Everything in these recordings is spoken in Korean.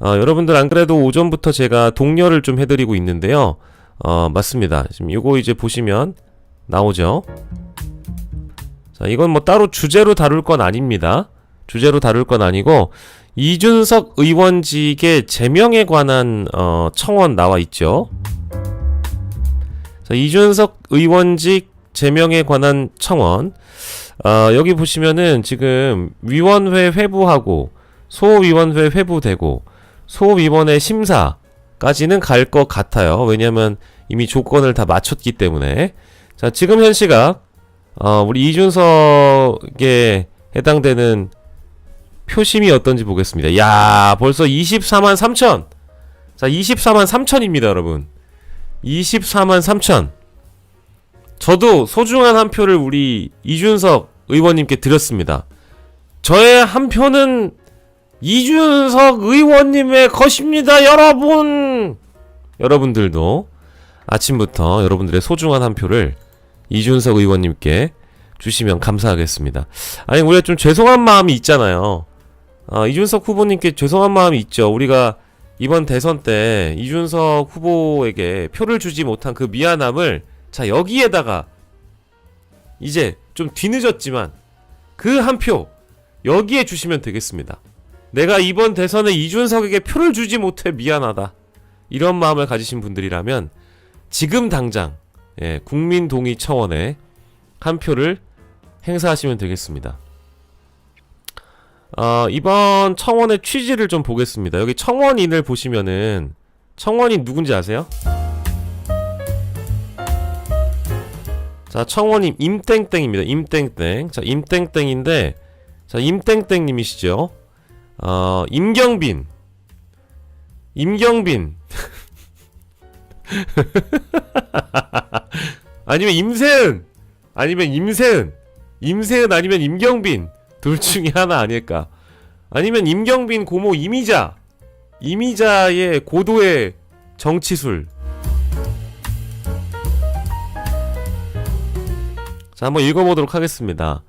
여러분들 안 그래도 오전부터 제가 독려를 좀 해드리고 있는데요. 맞습니다. 지금 이거 이제 보시면 나오죠. 자, 이건 뭐 따로 주제로 다룰 건 아닙니다. 주제로 다룰 건 아니고 이준석 의원직의 제명에 관한 청원 나와 있죠. 자, 이준석 의원직 제명에 관한 청원. 여기 보시면은 지금 위원회 회부하고 소위원회 회부되고 소위원회 심사까지는 갈 것 같아요. 왜냐면 이미 조건을 다 맞췄기 때문에. 자, 지금 현 시각 우리 이준석에 해당되는 표심이 어떤지 보겠습니다. 야, 벌써 24만 3천. 자, 24만 3천입니다, 여러분. 24만 3천. 저도 소중한 한 표를 우리 이준석 의원님께 드렸습니다. 저의 한 표는 이준석 의원님의 것입니다, 여러분! 여러분들도 아침부터 여러분들의 소중한 한 표를 이준석 의원님께 주시면 감사하겠습니다. 아니, 우리가 좀 죄송한 마음이 있잖아요. 이준석 후보님께 죄송한 마음이 있죠. 우리가 이번 대선 때 이준석 후보에게 표를 주지 못한 그 미안함을 자, 여기에다가 이제 좀 뒤늦었지만 그 한 표 여기에 주시면 되겠습니다. 내가 이번 대선에 이준석에게 표를 주지 못해 미안하다. 이런 마음을 가지신 분들이라면 지금 당장 국민동의 청원에 한 표를 행사하시면 되겠습니다. 이번 청원의 취지를 좀 보겠습니다. 여기 청원인을 보시면은 청원인 누군지 아세요? 자, 청원인 임땡땡입니다. 임땡땡. 자, 임땡땡인데, 자, 임땡땡님이시죠? 임경빈. 아니면 임세은. 아니면 임세은. 임세은 아니면 임경빈. 둘 중에 하나 아닐까. 아니면 임경빈 고모 이미자. 이미자의 고도의 정치술. 자, 한번 읽어보도록 하겠습니다.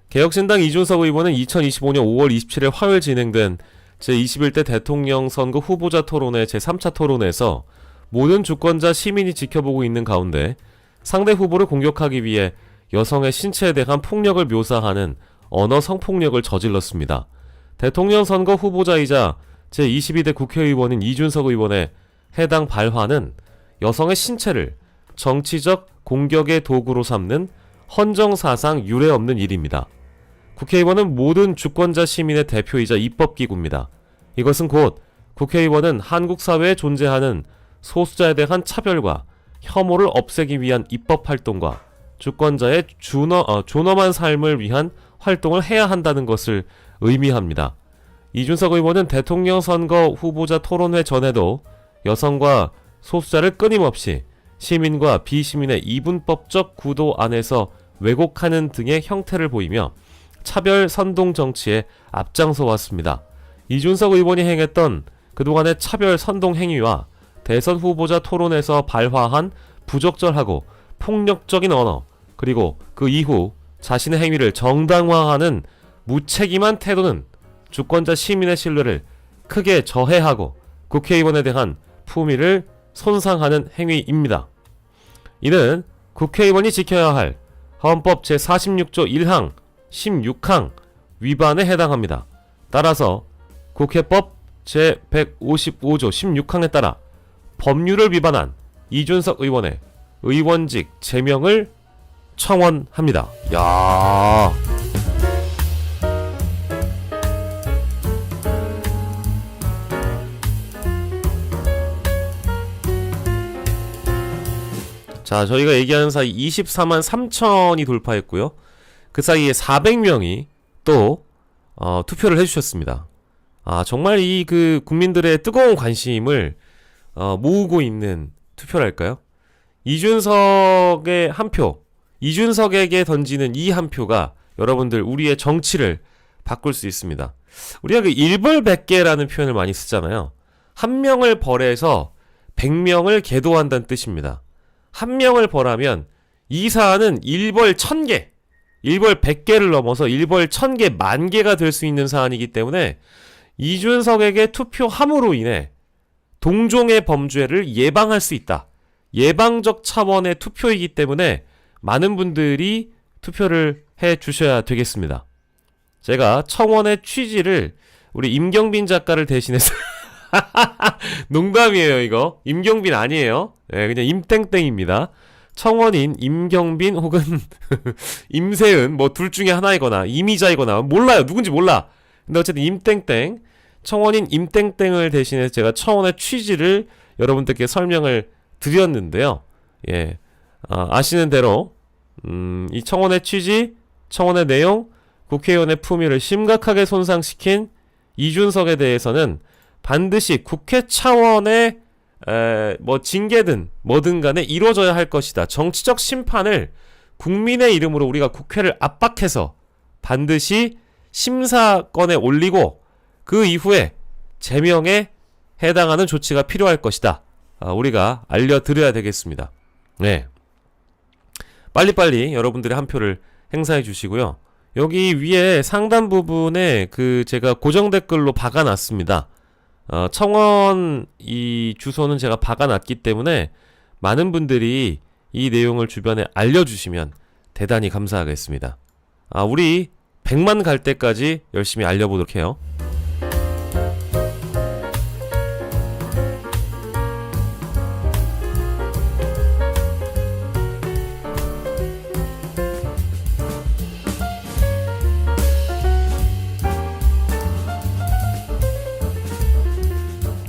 개혁신당 이준석 의원은 2025년 5월 27일 화요일 진행된 제21대 대통령 선거 후보자 토론회 제3차 토론에서 모든 주권자 시민이 지켜보고 있는 가운데 상대 후보를 공격하기 위해 여성의 신체에 대한 폭력을 묘사하는 언어 성폭력을 저질렀습니다. 대통령 선거 후보자이자 제22대 국회의원인 이준석 의원의 해당 발화는 여성의 신체를 정치적 공격의 도구로 삼는 헌정사상 유례없는 일입니다. 국회의원은 모든 주권자 시민의 대표이자 입법기구입니다. 이것은 곧 국회의원은 한국 사회에 존재하는 소수자에 대한 차별과 혐오를 없애기 위한 입법활동과 주권자의 존엄한 삶을 위한 활동을 해야 한다는 것을 의미합니다. 이준석 의원은 대통령 선거 후보자 토론회 전에도 여성과 소수자를 끊임없이 시민과 비시민의 이분법적 구도 안에서 왜곡하는 등의 형태를 보이며 차별 선동 정치에 앞장서 왔습니다. 이준석 의원이 행했던 그동안의 차별 선동 행위와 대선 후보자 토론에서 발화한 부적절하고 폭력적인 언어, 그리고 그 이후 자신의 행위를 정당화하는 무책임한 태도는 주권자 시민의 신뢰를 크게 저해하고 국회의원에 대한 품위를 손상하는 행위입니다. 이는 국회의원이 지켜야 할 헌법 제46조 1항, 16항 위반에 해당합니다. 따라서 국회법 제155조 16항에 따라 법률을 위반한 이준석 의원의 의원직 제명을 청원합니다. 야. 자, 저희가 얘기하는 사이 24만 3천이 돌파했고요. 그 사이에 400명이 또 투표를 해주셨습니다. 정말 이 그 국민들의 뜨거운 관심을 모으고 있는 투표랄까요? 이준석의 한 표, 이준석에게 던지는 이 한 표가 여러분들 우리의 정치를 바꿀 수 있습니다. 우리가 그 일벌백계라는 표현을 많이 쓰잖아요. 한 명을 벌해서 100명을 계도한다는 뜻입니다. 한 명을 벌하면 이 사안은 일벌 1000개, 일벌 100개를 넘어서 일벌 1000개, 10,000개가 될 수 있는 사안이기 때문에 이준석에게 투표함으로 인해 동종의 범죄를 예방할 수 있다. 예방적 차원의 투표이기 때문에 많은 분들이 투표를 해 주셔야 되겠습니다. 제가 청원의 취지를 우리 임경빈 작가를 대신해서 농담이에요 이거. 임경빈 아니에요. 네, 그냥 임땡땡입니다. 청원인 임경빈 혹은 임세은 뭐 둘 중에 하나이거나 이미자이거나 몰라요. 누군지 몰라. 근데 어쨌든 임땡땡 청원인 임땡땡을 대신해서 제가 청원의 취지를 여러분들께 설명을 드렸는데요. 예, 아시는 대로 이 청원의 취지, 청원의 내용, 국회의원의 품위를 심각하게 손상시킨 이준석에 대해서는 반드시 국회 차원의 뭐 징계든 뭐든 간에 이루어져야 할 것이다. 정치적 심판을 국민의 이름으로 우리가 국회를 압박해서 반드시 심사권에 올리고 그 이후에 제명에 해당하는 조치가 필요할 것이다. 우리가 알려드려야 되겠습니다. 네, 빨리빨리 여러분들의 한 표를 행사해 주시고요. 여기 위에 상단 부분에 그 제가 고정 댓글로 박아놨습니다. 청원 이 주소는 제가 박아놨기 때문에 많은 분들이 이 내용을 주변에 알려주시면 대단히 감사하겠습니다. 우리 100만 갈 때까지 열심히 알려보도록 해요.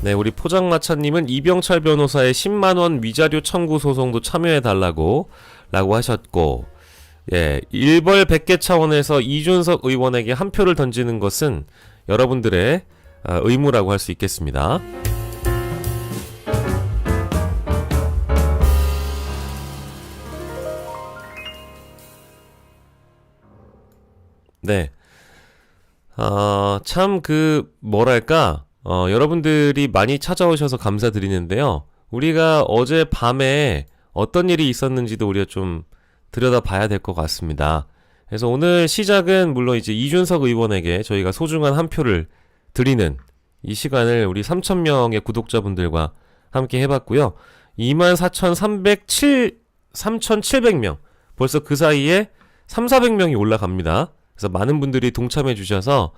네, 우리 포장마차님은 이병철 변호사의 10만원 위자료 청구 소송도 참여해달라고 라고 하셨고, 예, 일벌 100개 차원에서 이준석 의원에게 한 표를 던지는 것은 여러분들의 의무라고 할 수 있겠습니다. 네, 참 뭐랄까, 여러분들이 많이 찾아오셔서 감사드리는데요. 우리가 어제 밤에 어떤 일이 있었는지도 우리가 좀 들여다봐야 될 것 같습니다. 그래서 오늘 시작은 물론 이제 이준석 의원에게 저희가 소중한 한 표를 드리는 이 시간을 우리 3,000명의 구독자분들과 함께 해봤고요. 3,700명. 벌써 그 사이에 3,400명이 올라갑니다. 그래서 많은 분들이 동참해 주셔서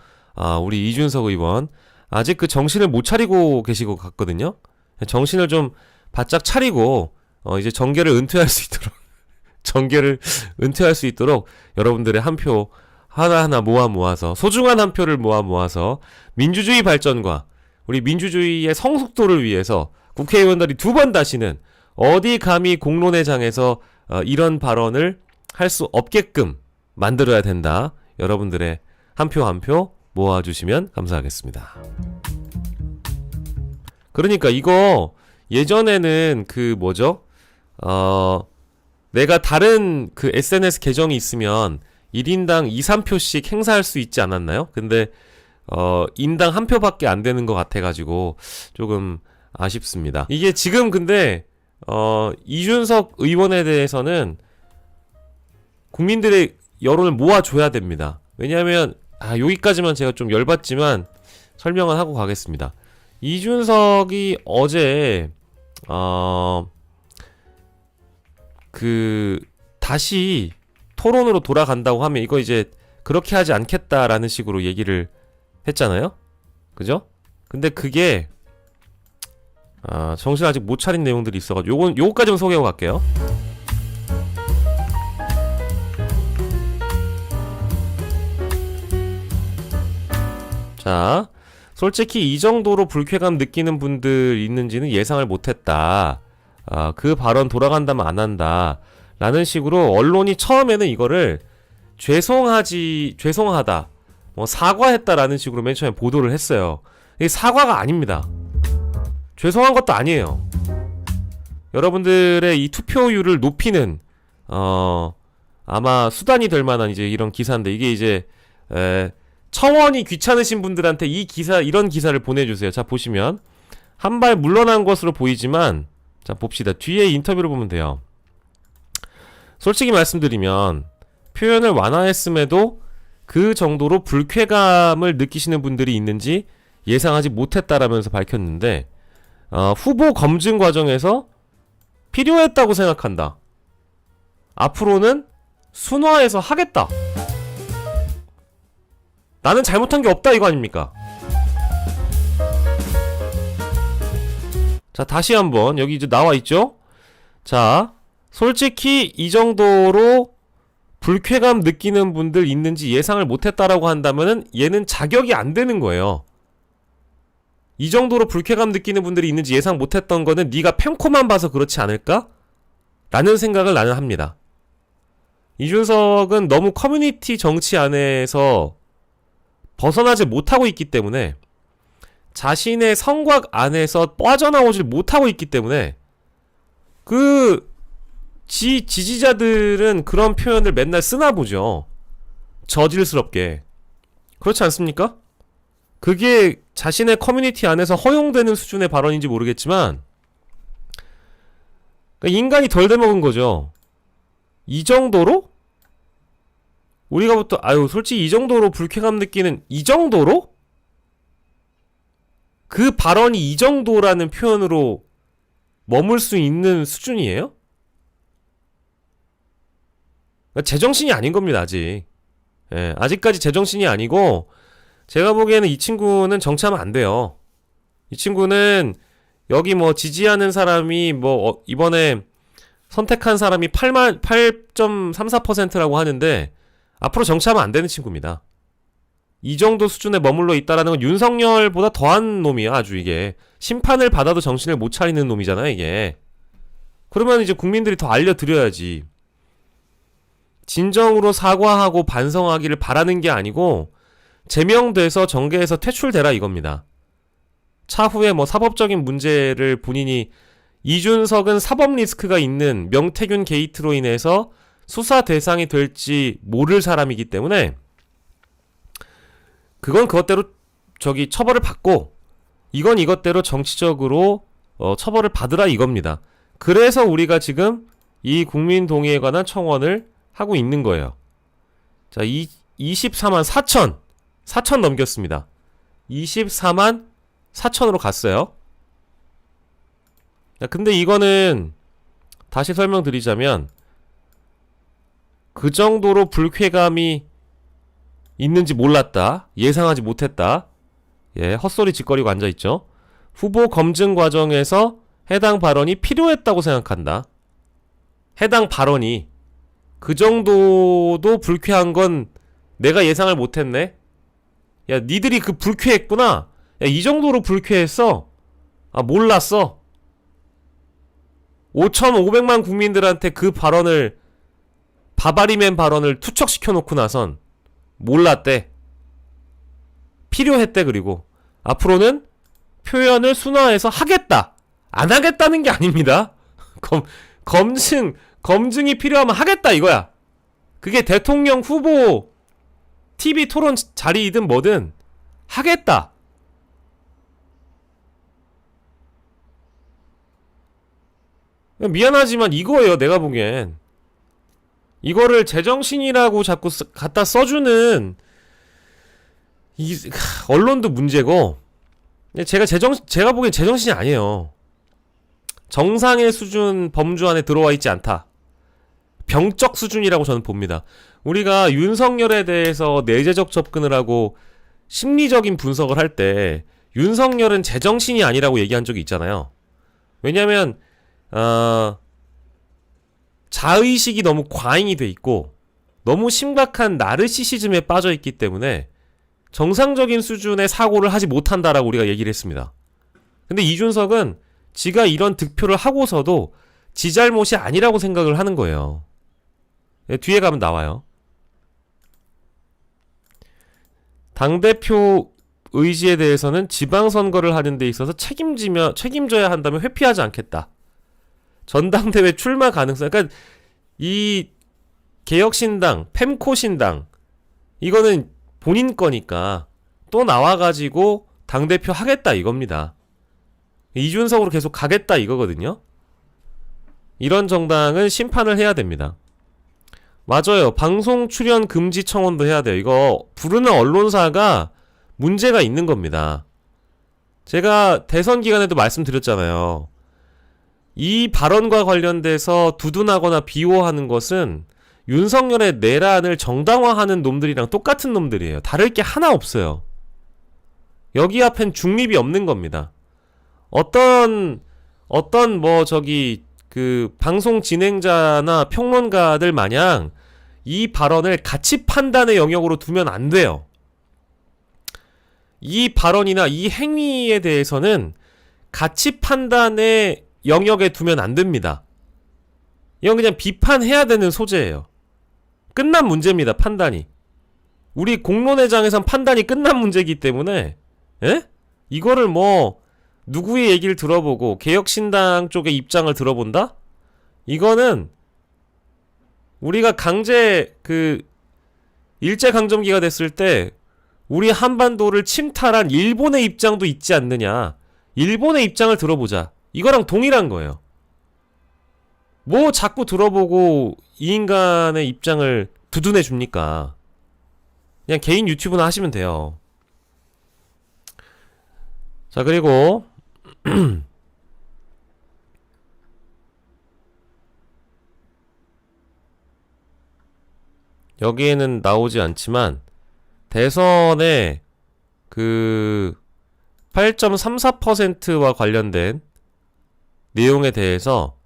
우리 이준석 의원 아직 그 정신을 못 차리고 계시고 같거든요. 정신을 좀 바짝 차리고 이제 정계를 은퇴할 수 있도록 여러분들의 한 표 하나하나 모아서 소중한 한 표를 모아서 민주주의 발전과 우리 민주주의의 성숙도를 위해서 국회의원들이 두 번 다시는 어디 감히 공론회장에서 이런 발언을 할 수 없게끔 만들어야 된다. 여러분들의 한 표 한 표 모아주시면 감사하겠습니다. 그러니까 이거 예전에는 내가 다른 그 SNS 계정이 있으면 1인당 2, 3표씩 행사할 수 있지 않았나요? 근데 인당 한 표밖에 안 되는 것 같아가지고 조금 아쉽습니다. 이게 지금 근데 이준석 의원에 대해서는 국민들의 여론을 모아줘야 됩니다. 왜냐하면 여기까지만 제가 좀 열받지만 설명을 하고 가겠습니다. 이준석이 어제 다시 토론으로 돌아간다고 하면 이거 이제 그렇게 하지 않겠다라는 식으로 얘기를 했잖아요. 그죠? 근데 그게 정신 아직 못 차린 내용들이 있어가지고 요거까지만 소개하고 갈게요. 자, 솔직히 이 정도로 불쾌감 느끼는 분들 있는지는 예상을 못했다. 그 발언 돌아간다면 안 한다. 라는 식으로 언론이 처음에는 이거를 죄송하다. 사과했다라는 식으로 맨 처음에 보도를 했어요. 이게 사과가 아닙니다. 죄송한 것도 아니에요. 여러분들의 이 투표율을 높이는, 아마 수단이 될 만한 이제 이런 기사인데, 이게 이제, 청원이 귀찮으신 분들한테 이런 기사를 보내주세요. 자, 보시면 한 발 물러난 것으로 보이지만, 자, 봅시다. 뒤에 인터뷰를 보면 돼요. 솔직히 말씀드리면 표현을 완화했음에도 그 정도로 불쾌감을 느끼시는 분들이 있는지 예상하지 못했다라면서 밝혔는데 후보 검증 과정에서 필요했다고 생각한다. 앞으로는 순화해서 하겠다. 나는 잘못한 게 없다 이거 아닙니까? 자, 다시 한번 여기 이제 나와 있죠? 자, 솔직히 이 정도로 불쾌감 느끼는 분들 있는지 예상을 못했다라고 한다면은 얘는 자격이 안 되는 거예요. 이 정도로 불쾌감 느끼는 분들이 있는지 예상 못했던 거는 네가 펜코만 봐서 그렇지 않을까? 라는 생각을 나는 합니다. 이준석은 너무 커뮤니티 정치 안에서 벗어나지 못하고 있기 때문에 자신의 성곽 안에서 빠져나오질 못하고 있기 때문에 지지자들은 그런 표현을 맨날 쓰나 보죠. 저질스럽게. 그렇지 않습니까? 그게 자신의 커뮤니티 안에서 허용되는 수준의 발언인지 모르겠지만 그러니까 인간이 덜 돼먹은 거죠. 이 정도로? 우리가 부터 솔직히 이 정도로 불쾌감 느끼는 이 정도로? 그 발언이 이 정도라는 표현으로 머물 수 있는 수준이에요? 그러니까 제정신이 아닌 겁니다, 아직. 예, 아직까지 제정신이 아니고 제가 보기에는 이 친구는 정치하면 안 돼요. 이 친구는 여기 뭐 지지하는 사람이 이번에 선택한 사람이 8.34%라고 하는데 앞으로 정치하면 안 되는 친구입니다. 이 정도 수준에 머물러 있다라는 건 윤석열보다 더한 놈이야, 아주 이게. 심판을 받아도 정신을 못 차리는 놈이잖아, 이게. 그러면 이제 국민들이 더 알려드려야지. 진정으로 사과하고 반성하기를 바라는 게 아니고 제명돼서 정계에서 퇴출되라 이겁니다. 차후에 사법적인 문제를 본인이 이준석은 사법 리스크가 있는 명태균 게이트로 인해서 수사 대상이 될지 모를 사람이기 때문에 그건 그것대로 처벌을 받고 이건 이것대로 정치적으로 처벌을 받으라 이겁니다. 그래서 우리가 지금 이 국민동의에 관한 청원을 하고 있는 거예요. 자, 24만 4천 넘겼습니다. 24만 4천으로 갔어요. 자, 근데 이거는 다시 설명드리자면 그 정도로 불쾌감이 있는지 몰랐다. 예상하지 못했다. 예, 헛소리 짓거리고 앉아있죠. 후보 검증 과정에서 해당 발언이 필요했다고 생각한다. 해당 발언이 그 정도도 불쾌한 건 내가 예상을 못했네. 야, 니들이 불쾌했구나. 야, 이 정도로 불쾌했어. 몰랐어. 5,500만 국민들한테 그 발언을 바바리맨 발언을 투척시켜 놓고 나선 몰랐대. 필요했대. 그리고 앞으로는 표현을 순화해서 하겠다. 안 하겠다는 게 아닙니다. 검증이 필요하면 하겠다 이거야. 그게 대통령 후보 TV 토론 자리이든 뭐든 하겠다. 미안하지만 이거예요. 내가 보기엔 이거를 제정신이라고 자꾸 갖다 써주는 언론도 문제고 제가 보기엔 제정신이 아니에요. 정상의 수준 범주 안에 들어와 있지 않다. 병적 수준이라고 저는 봅니다. 우리가 윤석열에 대해서 내재적 접근을 하고 심리적인 분석을 할 때 윤석열은 제정신이 아니라고 얘기한 적이 있잖아요. 왜냐면 자의식이 너무 과잉이 돼 있고 너무 심각한 나르시시즘에 빠져 있기 때문에 정상적인 수준의 사고를 하지 못한다라고 우리가 얘기를 했습니다. 근데 이준석은 지가 이런 득표를 하고서도 지 잘못이 아니라고 생각을 하는 거예요. 네, 뒤에 가면 나와요. 당대표 의지에 대해서는 지방선거를 하는 데 있어서 책임져야 한다면 회피하지 않겠다. 전당대회 출마 가능성, 그러니까 이 개혁신당, 펜코신당 이거는 본인 거니까 또 나와가지고 당대표 하겠다 이겁니다. 이준석으로 계속 가겠다 이거거든요. 이런 정당은 심판을 해야 됩니다. 맞아요. 방송 출연 금지 청원도 해야 돼요. 이거 부르는 언론사가 문제가 있는 겁니다. 제가 대선 기간에도 말씀드렸잖아요. 이 발언과 관련돼서 두둔하거나 비호하는 것은 윤석열의 내란을 정당화하는 놈들이랑 똑같은 놈들이에요. 다를 게 하나 없어요. 여기 앞엔 중립이 없는 겁니다. 어떤 방송 진행자나 평론가들 마냥 이 발언을 가치 판단의 영역으로 두면 안 돼요. 이 발언이나 이 행위에 대해서는 가치 판단의 영역에 두면 안 됩니다. 이건 그냥 비판해야 되는 소재예요. 끝난 문제입니다, 판단이. 우리 공론회장에선 판단이 끝난 문제이기 때문에, 이거를 누구의 얘기를 들어보고 개혁신당 쪽의 입장을 들어본다? 이거는 우리가 일제강점기가 됐을 때 우리 한반도를 침탈한 일본의 입장도 있지 않느냐. 일본의 입장을 들어보자. 이거랑 동일한 거예요. 자꾸 들어보고 이 인간의 입장을 두둔해 줍니까? 그냥 개인 유튜브나 하시면 돼요. 자, 그리고 여기에는 나오지 않지만 대선의 8.34%와 관련된 내용에 대해서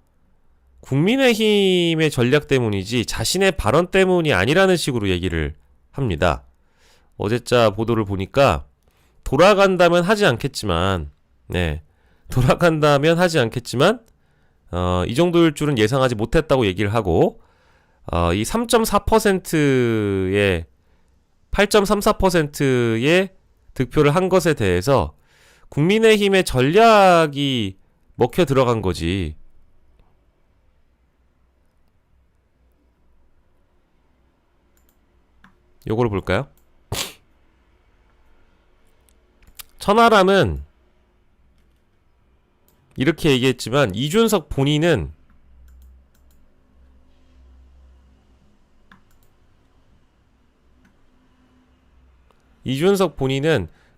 국민의힘의 전략 때문이지 자신의 발언 때문이 아니라는 식으로 얘기를 합니다. 어제자 보도를 보니까 돌아간다면 하지 않겠지만 이 정도일 줄은 예상하지 못했다고 얘기를 하고 이 3.4%의 8.34%의 득표를 한 것에 대해서 국민의힘의 전략이 먹혀 들어간 거지. 요거를 볼까요? 천하람은 이렇게 얘기했지만 이준석 본인은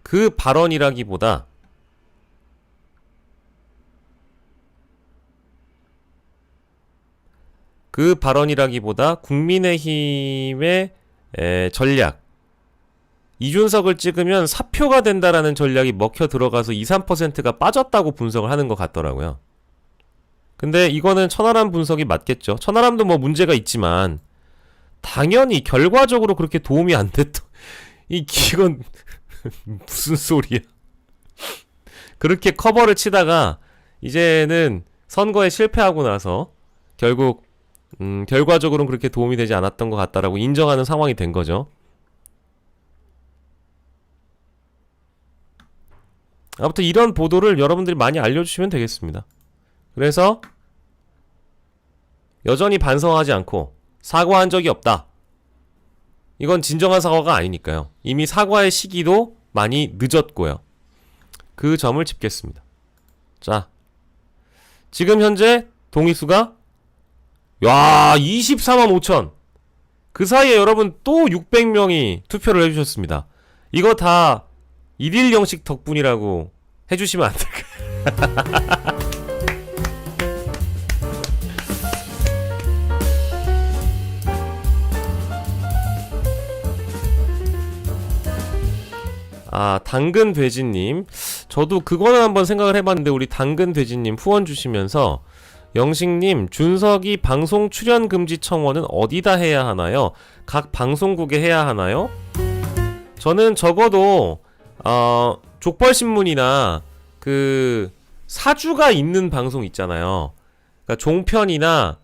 그 발언이라기보다 국민의힘의 전략, 이준석을 찍으면 사표가 된다라는 전략이 먹혀 들어가서 2, 3%가 빠졌다고 분석을 하는 것 같더라고요. 근데 이거는 천하람 분석이 맞겠죠. 천하람도 문제가 있지만 당연히 결과적으로 그렇게 도움이 안 됐던 이건 무슨 소리야. 그렇게 커버를 치다가 이제는 선거에 실패하고 나서 결국 결과적으로는 그렇게 도움이 되지 않았던 것 같다라고 인정하는 상황이 된 거죠. 아무튼 이런 보도를 여러분들이 많이 알려주시면 되겠습니다. 그래서 여전히 반성하지 않고 사과한 적이 없다. 이건 진정한 사과가 아니니까요. 이미 사과의 시기도 많이 늦었고요. 그 점을 짚겠습니다. 자, 지금 현재 동의수가 24만 5천. 그 사이에 여러분 또 600명이 투표를 해주셨습니다. 이거 다 일일 영식 덕분이라고 해주시면 안 될까요? 당근 돼지님. 저도 그거는 한번 생각을 해봤는데 우리 당근 돼지님 후원 주시면서 영식님, 준석이 방송 출연 금지 청원은 어디다 해야 하나요? 각 방송국에 해야 하나요? 저는 적어도 족벌신문이나 사주가 있는 방송 있잖아요. 그러니까 종편이나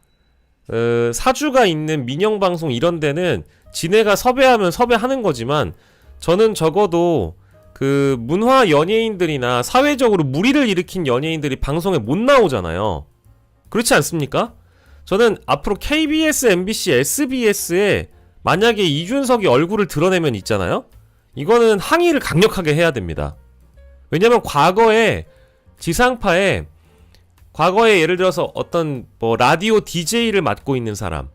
사주가 있는 민영방송 이런 데는 지네가 섭외하면 섭외하는 거지만 저는 적어도 문화 연예인들이나 사회적으로 물의를 일으킨 연예인들이 방송에 못 나오잖아요. 그렇지 않습니까? 저는 앞으로 KBS, MBC, SBS에 만약에 이준석이 얼굴을 드러내면 있잖아요? 이거는 항의를 강력하게 해야 됩니다. 왜냐면 과거에 지상파에 예를 들어서 어떤 라디오 DJ를 맡고 있는 사람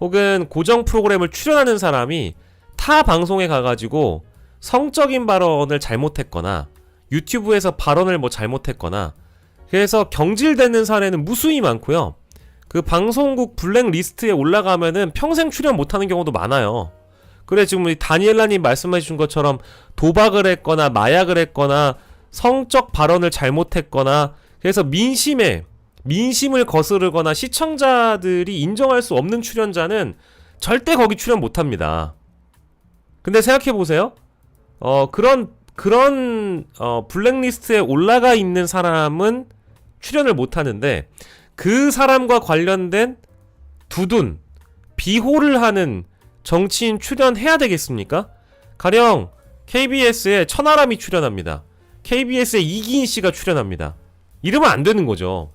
혹은 고정 프로그램을 출연하는 사람이 타 방송에 가가지고 성적인 발언을 잘못했거나 유튜브에서 발언을 뭐 잘못했거나 그래서 경질되는 사례는 무수히 많고요. 그 방송국 블랙리스트에 올라가면은 평생 출연 못하는 경우도 많아요. 그래 지금 우리 다니엘라님 말씀해주신 것처럼 도박을 했거나 마약을 했거나 성적 발언을 잘못했거나 그래서 민심을 거스르거나 시청자들이 인정할 수 없는 출연자는 절대 거기 출연 못합니다. 근데 생각해보세요. 그런 블랙리스트에 올라가 있는 사람은 출연을 못하는데 그 사람과 관련된 두둔, 비호를 하는 정치인 출연해야 되겠습니까? 가령 KBS에 천하람이 출연합니다. KBS에 이기인 씨가 출연합니다. 이러면 안 되는 거죠.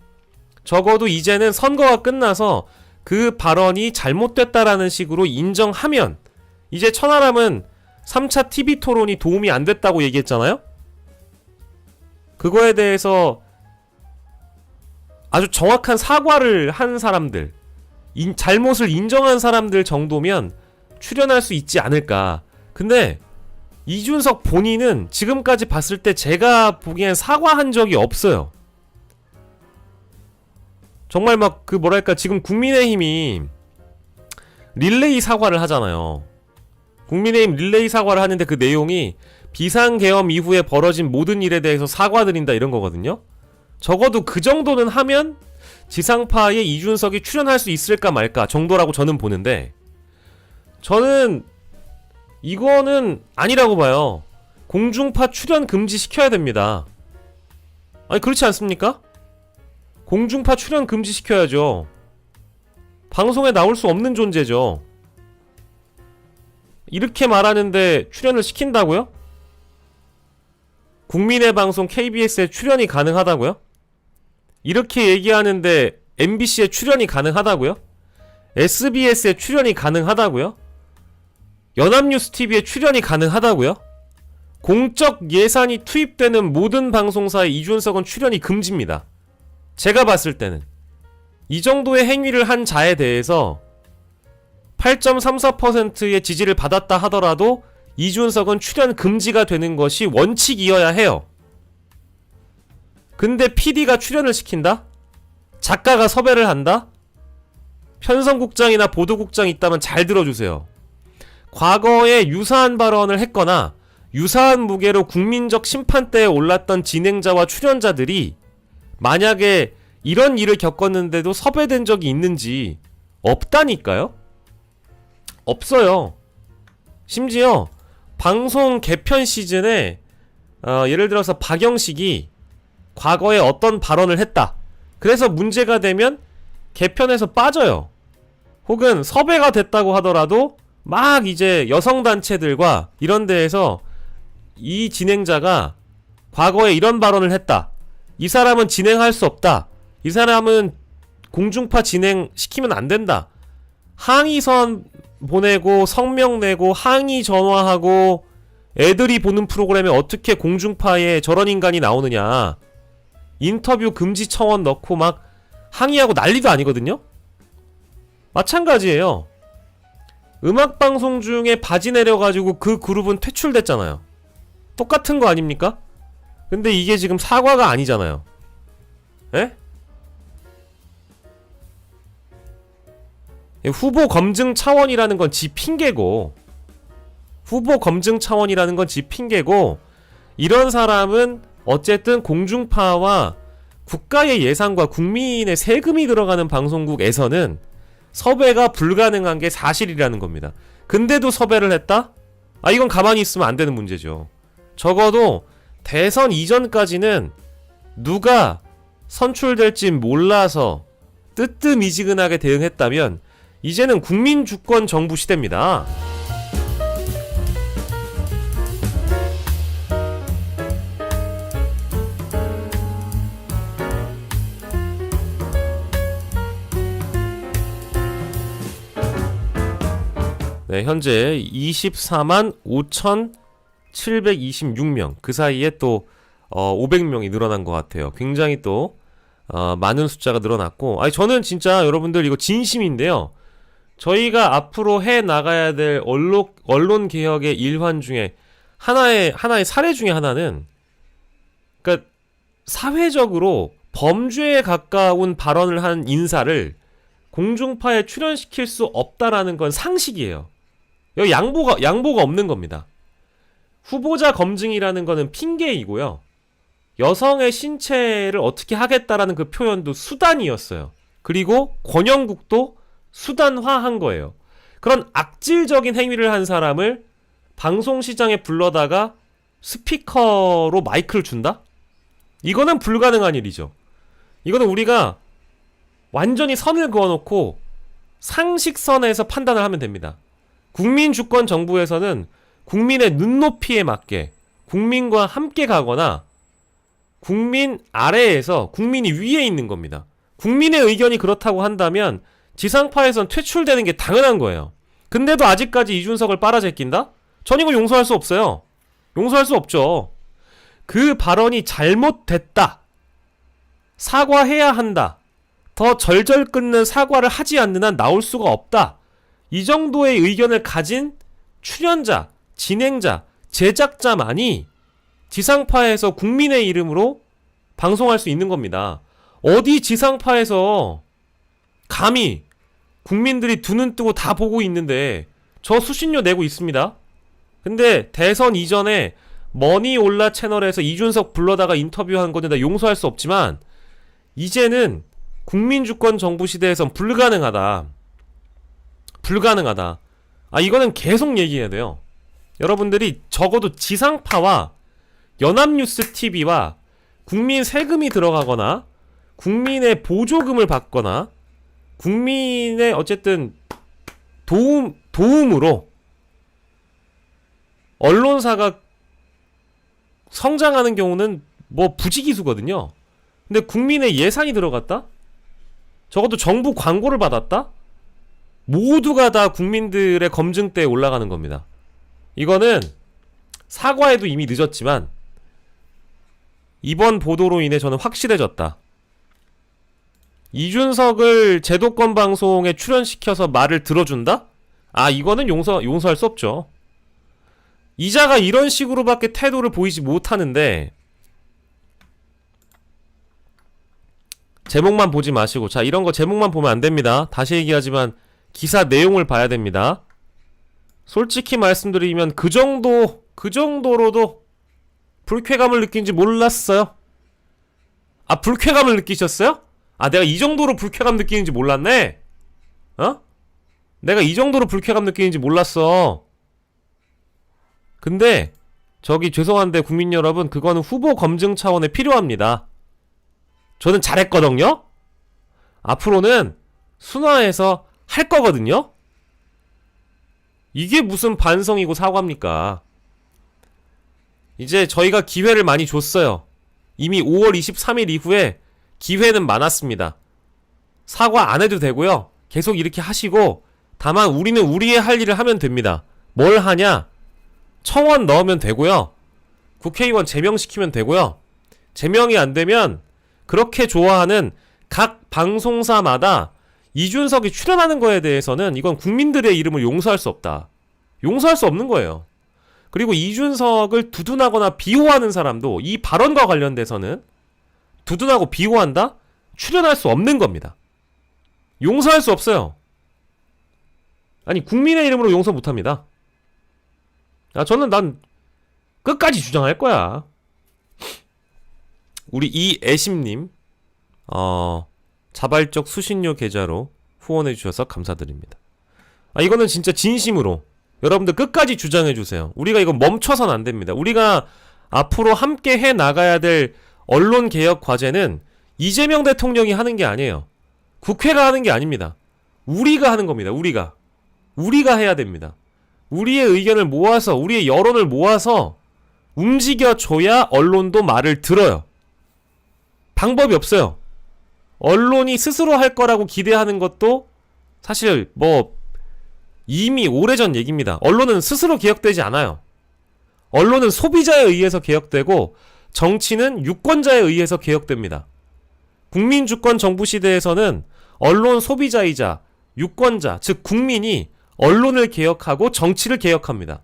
적어도 이제는 선거가 끝나서 그 발언이 잘못됐다라는 식으로 인정하면 이제 천하람은 3차 TV 토론이 도움이 안 됐다고 얘기했잖아요? 그거에 대해서 아주 정확한 사과를 한 사람들, 잘못을 인정한 사람들 정도면 출연할 수 있지 않을까. 근데 이준석 본인은 지금까지 봤을 때 제가 보기엔 사과한 적이 없어요. 정말 막 그 뭐랄까 지금 국민의힘이 릴레이 사과를 하잖아요. 국민의힘 릴레이 사과를 하는데 그 내용이 비상계엄 이후에 벌어진 모든 일에 대해서 사과드린다 이런 거거든요. 적어도 그 정도는 하면 지상파에 이준석이 출연할 수 있을까 말까 정도라고 저는 보는데 저는 이거는 아니라고 봐요. 공중파 출연 금지시켜야 됩니다. 아니 그렇지 않습니까? 공중파 출연 금지시켜야죠. 방송에 나올 수 없는 존재죠. 이렇게 말하는데 출연을 시킨다고요? 국민의 방송 KBS에 출연이 가능하다고요? 이렇게 얘기하는데 MBC에 출연이 가능하다고요? SBS에 출연이 가능하다고요? 연합뉴스TV에 출연이 가능하다고요? 공적 예산이 투입되는 모든 방송사에 이준석은 출연이 금지입니다. 제가 봤을 때는 이 정도의 행위를 한 자에 대해서 8.34%의 지지를 받았다 하더라도 이준석은 출연 금지가 되는 것이 원칙이어야 해요. 근데 PD가 출연을 시킨다? 작가가 섭외를 한다? 편성국장이나 보도국장 있다면 잘 들어주세요. 과거에 유사한 발언을 했거나 유사한 무게로 국민적 심판대에 올랐던 진행자와 출연자들이 만약에 이런 일을 겪었는데도 섭외된 적이 있는지 없다니까요? 없어요. 심지어 방송 개편 시즌에 예를 들어서 박영식이 과거에 어떤 발언을 했다. 그래서 문제가 되면 개편에서 빠져요. 혹은 섭외가 됐다고 하더라도 막 이제 여성단체들과 이런 데에서 이 진행자가 과거에 이런 발언을 했다. 이 사람은 진행할 수 없다. 이 사람은 공중파 진행시키면 안 된다. 항의선 보내고 성명 내고 항의 전화하고 애들이 보는 프로그램에 어떻게 공중파에 저런 인간이 나오느냐. 인터뷰 금지 청원 넣고 막 항의하고 난리도 아니거든요. 마찬가지예요. 음악방송 중에 바지 내려가지고 그 그룹은 퇴출됐잖아요. 똑같은 거 아닙니까? 근데 이게 지금 사과가 아니잖아요. 에? 후보 검증 차원이라는 건 지 핑계고 이런 사람은 어쨌든 공중파와 국가의 예산과 국민의 세금이 들어가는 방송국에서는 섭외가 불가능한 게 사실이라는 겁니다. 근데도 섭외를 했다? 이건 가만히 있으면 안 되는 문제죠. 적어도 대선 이전까지는 누가 선출될지 몰라서 뜨뜻미지근하게 대응했다면 이제는 국민주권 정부 시대입니다. 네, 현재 24만 5,726명. 그 사이에 또 500명이 늘어난 것 같아요. 굉장히 또 많은 숫자가 늘어났고, 저는 진짜 여러분들 이거 진심인데요. 저희가 앞으로 해 나가야 될 언론 개혁의 일환 중에 하나의 사례 중에 하나는 그러니까 사회적으로 범죄에 가까운 발언을 한 인사를 공중파에 출연시킬 수 없다라는 건 상식이에요. 여기 양보가 없는 겁니다. 후보자 검증이라는 거는 핑계이고요. 여성의 신체를 어떻게 하겠다라는 그 표현도 수단이었어요. 그리고 권영국도 수단화한 거예요. 그런 악질적인 행위를 한 사람을 방송시장에 불러다가 스피커로 마이크를 준다? 이거는 불가능한 일이죠. 이거는 우리가 완전히 선을 그어놓고 상식선에서 판단을 하면 됩니다. 국민주권정부에서는 국민의 눈높이에 맞게 국민과 함께 가거나 국민 아래에서 국민이 위에 있는 겁니다. 국민의 의견이 그렇다고 한다면 지상파에선 퇴출되는 게 당연한 거예요. 근데도 아직까지 이준석을 빨아제낀다? 전 이거 용서할 수 없어요. 용서할 수 없죠. 그 발언이 잘못됐다. 사과해야 한다. 더 절절 끊는 사과를 하지 않는 한 나올 수가 없다. 이 정도의 의견을 가진 출연자, 진행자, 제작자만이 지상파에서 국민의 이름으로 방송할 수 있는 겁니다. 어디 지상파에서 감히 국민들이 두 눈 뜨고 다 보고 있는데 저 수신료 내고 있습니다. 근데 대선 이전에 머니올라 채널에서 이준석 불러다가 인터뷰한 거는 다 용서할 수 없지만 이제는 국민주권 정부 시대에선 불가능하다. 불가능하다. 이거는 계속 얘기해야 돼요. 여러분들이 적어도 지상파와 연합뉴스 TV와 국민 세금이 들어가거나 국민의 보조금을 받거나 국민의 어쨌든 도움으로 언론사가 성장하는 경우는 뭐 부지기수거든요. 근데 국민의 예산이 들어갔다? 적어도 정부 광고를 받았다? 모두가 다 국민들의 검증대에 올라가는 겁니다. 이거는 사과에도 이미 늦었지만 이번 보도로 인해 저는 확실해졌다. 이준석을 제도권 방송에 출연시켜서 말을 들어준다? 이거는 용서할 수 없죠. 이자가 이런 식으로밖에 태도를 보이지 못하는데 제목만 보지 마시고, 자, 이런 거 제목만 보면 안 됩니다. 다시 얘기하지만 기사 내용을 봐야 됩니다. 솔직히 말씀드리면 그 정도로도 불쾌감을 느낀지 몰랐어요. 불쾌감을 느끼셨어요? 내가 이 정도로 불쾌감 느끼는지 몰랐네? 내가 이 정도로 불쾌감 느끼는지 몰랐어. 근데 저기 죄송한데 국민 여러분, 그거는 후보 검증 차원에 필요합니다. 저는 잘했거든요? 앞으로는 순화해서 할 거거든요? 이게 무슨 반성이고 사과입니까? 이제 저희가 기회를 많이 줬어요. 이미 5월 23일 이후에 기회는 많았습니다. 사과 안 해도 되고요. 계속 이렇게 하시고, 다만 우리는 우리의 할 일을 하면 됩니다. 뭘 하냐? 청원 넣으면 되고요. 국회의원 제명시키면 되고요. 제명이 안 되면 그렇게 좋아하는 각 방송사마다 이준석이 출연하는 거에 대해서는 이건 국민들의 이름을 용서할 수 없다. 용서할 수 없는 거예요. 그리고 이준석을 두둔하거나 비호하는 사람도 이 발언과 관련돼서는 두둔하고 비호한다? 출연할 수 없는 겁니다. 용서할 수 없어요. 국민의 이름으로 용서 못합니다. 난 끝까지 주장할 거야. 우리 이애심님, 자발적 수신료 계좌로 후원해주셔서 감사드립니다. 이거는 진짜 진심으로 여러분들 끝까지 주장해주세요. 우리가 이거 멈춰선 안 됩니다. 우리가 앞으로 함께 해 나가야 될 언론개혁 과제는 이재명 대통령이 하는 게 아니에요. 국회가 하는 게 아닙니다. 우리가 하는 겁니다. 우리가 해야 됩니다. 우리의 의견을 모아서, 우리의 여론을 모아서 움직여줘야 언론도 말을 들어요. 방법이 없어요. 언론이 스스로 할 거라고 기대하는 것도 사실 이미 오래전 얘기입니다. 언론은 스스로 개혁되지 않아요. 언론은 소비자에 의해서 개혁되고 정치는 유권자에 의해서 개혁됩니다. 국민주권 정부 시대에서는 언론 소비자이자 유권자, 즉 국민이 언론을 개혁하고 정치를 개혁합니다.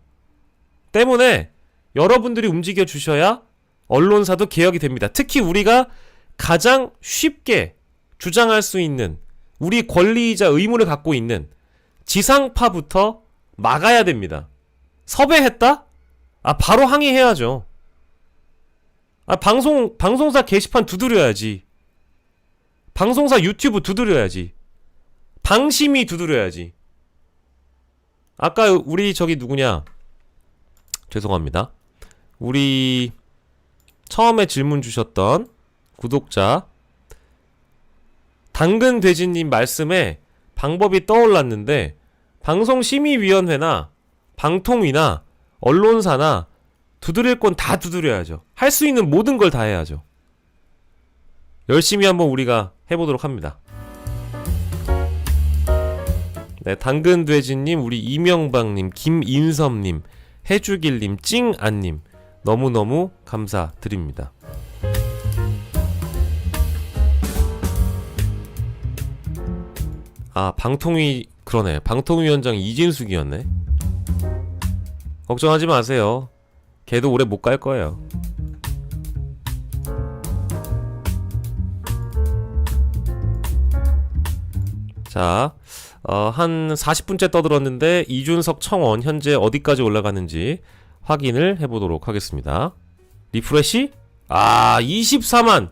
때문에 여러분들이 움직여 주셔야 언론사도 개혁이 됩니다. 특히 우리가 가장 쉽게 주장할 수 있는 우리 권리이자 의무를 갖고 있는 지상파부터 막아야 됩니다. 섭외했다? 바로 항의해야죠. 방송사 게시판 두드려야지. 방송사 유튜브 두드려야지. 방심이 두드려야지. 아까 우리 저기 누구냐? 죄송합니다. 우리 처음에 질문 주셨던 구독자 당근돼지님 말씀에 방법이 떠올랐는데 방송심의위원회나 방통위나 언론사나 두드릴 건 다 두드려야죠. 할 수 있는 모든 걸 다 해야죠. 열심히 한번 우리가 해보도록 합니다. 네, 당근돼지님, 우리 이명박님, 김인섭님, 해주길님, 찡안님 너무너무 감사드립니다. 방통위 그러네. 방통위원장 이진숙이었네. 걱정하지 마세요. 걔도 오래 못 갈 거예요. 자, 한 40분째 떠들었는데 이준석 청원 현재 어디까지 올라가는지 확인을 해보도록 하겠습니다. 리프레시? 24만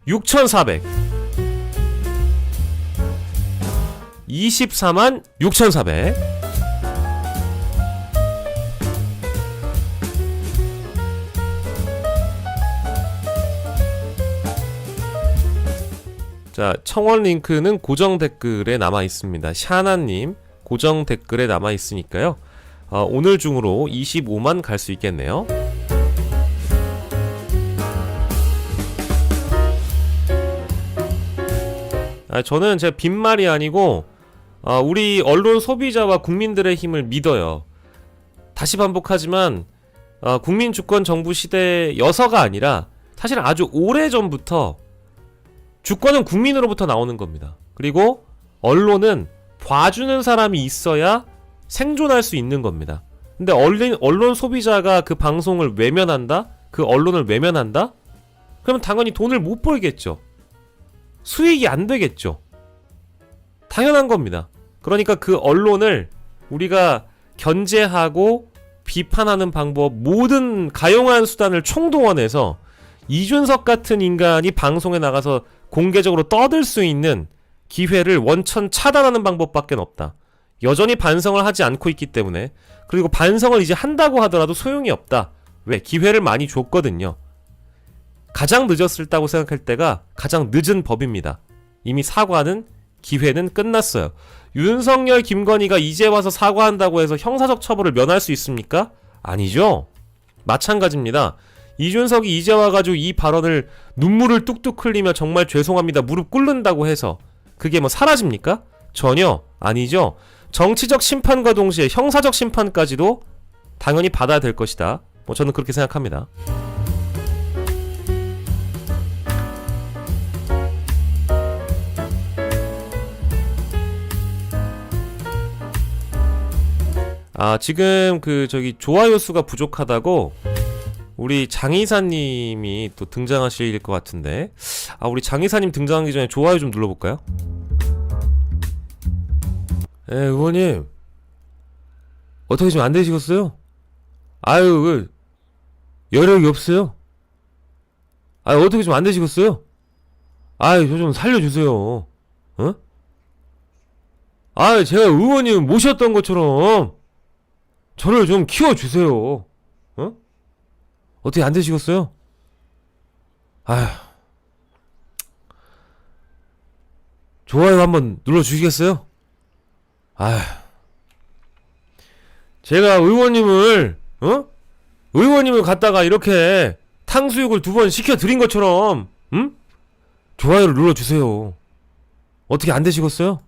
6,400. 24만 6,400. 자, 청원 링크는 고정 댓글에 남아 있습니다. 샤나님 고정 댓글에 남아 있으니까요. 오늘 중으로 25만 갈 수 있겠네요. 저는 제 빈말이 아니고 우리 언론 소비자와 국민들의 힘을 믿어요. 다시 반복하지만 국민주권 정부 시대여서가 아니라 사실 아주 오래전부터 주권은 국민으로부터 나오는 겁니다. 그리고 언론은 봐주는 사람이 있어야 생존할 수 있는 겁니다. 근데 언론 소비자가 그 방송을 외면한다? 그 언론을 외면한다? 그러면 당연히 돈을 못 벌겠죠. 수익이 안 되겠죠. 당연한 겁니다. 그러니까 그 언론을 우리가 견제하고 비판하는 방법, 모든 가용한 수단을 총동원해서 이준석 같은 인간이 방송에 나가서 공개적으로 떠들 수 있는 기회를 원천 차단하는 방법밖에 없다. 여전히 반성을 하지 않고 있기 때문에. 그리고 반성을 이제 한다고 하더라도 소용이 없다. 왜? 기회를 많이 줬거든요. 가장 늦었다고 생각할 때가 가장 늦은 법입니다. 이미 사과는 기회는 끝났어요. 윤석열, 김건희가 이제 와서 사과한다고 해서 형사적 처벌을 면할 수 있습니까? 아니죠. 마찬가지입니다. 이준석이 이제 와가지고 이 발언을 눈물을 뚝뚝 흘리며 정말 죄송합니다 무릎 꿇는다고 해서 그게 뭐 사라집니까? 전혀 아니죠. 정치적 심판과 동시에 형사적 심판까지도 당연히 받아야 될 것이다. 저는 그렇게 생각합니다. 지금 좋아요 수가 부족하다고 우리 장이사님이 또 등장하실 것 같은데 우리 장이사님 등장하기 전에 좋아요 좀 눌러볼까요? 의원님 어떻게 좀 안 되시겠어요? 여력이 없어요? 어떻게 좀 안 되시겠어요? 저 좀 살려주세요. 제가 의원님 모셨던 것처럼 저를 좀 키워주세요. 어떻게 안 되시겠어요? 좋아요 한번 눌러주시겠어요? 제가 의원님을 갖다가 이렇게 탕수육을 2번 시켜드린 것처럼 좋아요를 눌러주세요. 어떻게 안 되시겠어요?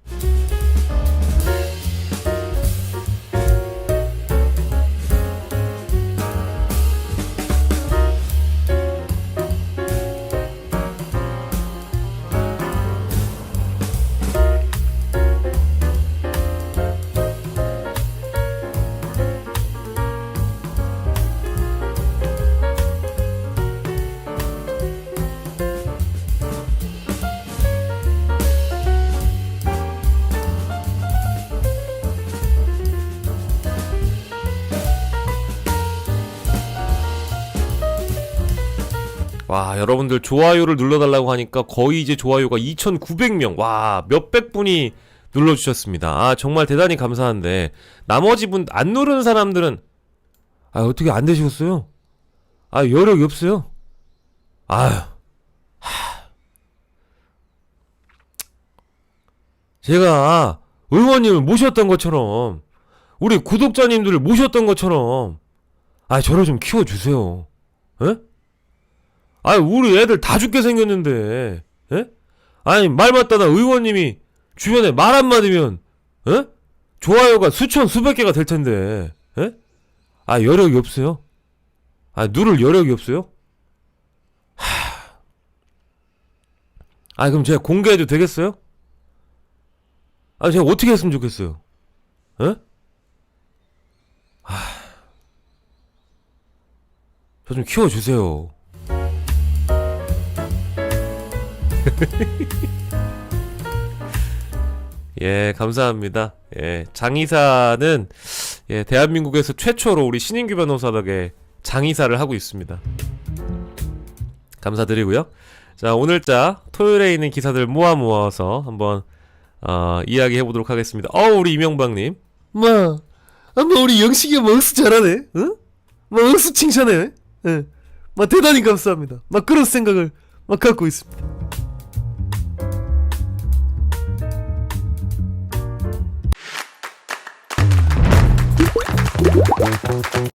와, 여러분들 좋아요를 눌러달라고 하니까 거의 이제 좋아요가 2,900명. 와, 몇백 분이 눌러주셨습니다. 아, 정말 대단히 감사한데, 나머지 분, 안 누른 사람들은, 아, 어떻게 안 되셨어요? 아, 여력이 없어요? 아휴. 제가 의원님을 모셨던 것처럼, 우리 구독자님들을 모셨던 것처럼, 아, 저를 좀 키워주세요. 에? 아, 우리 애들 다 죽게 생겼는데, 에? 아니, 말 맞다나 의원님이 주변에 말 한마디면, 에? 좋아요가 수천, 수백 개가 될 텐데, 에? 아, 여력이 없어요? 아, 누를 여력이 없어요? 아, 그럼 제가 공개해도 되겠어요? 아, 제가 어떻게 했으면 좋겠어요? 에? 저 좀 키워주세요. 예, 감사합니다. 예, 장의사는, 예, 대한민국에서 최초로 우리 신인규 변호사에게 장의사를 하고 있습니다. 감사드리고요. 자, 오늘자 토요일에 있는 기사들 모아서 한번 이야기 해보도록 하겠습니다. 우리 이명박님. 뭐 우리 영식이 뭐 억수 잘하네. 응? 뭐 억수 칭찬해. 예. 대단히 감사합니다. 그런 생각을 갖고 있습니다.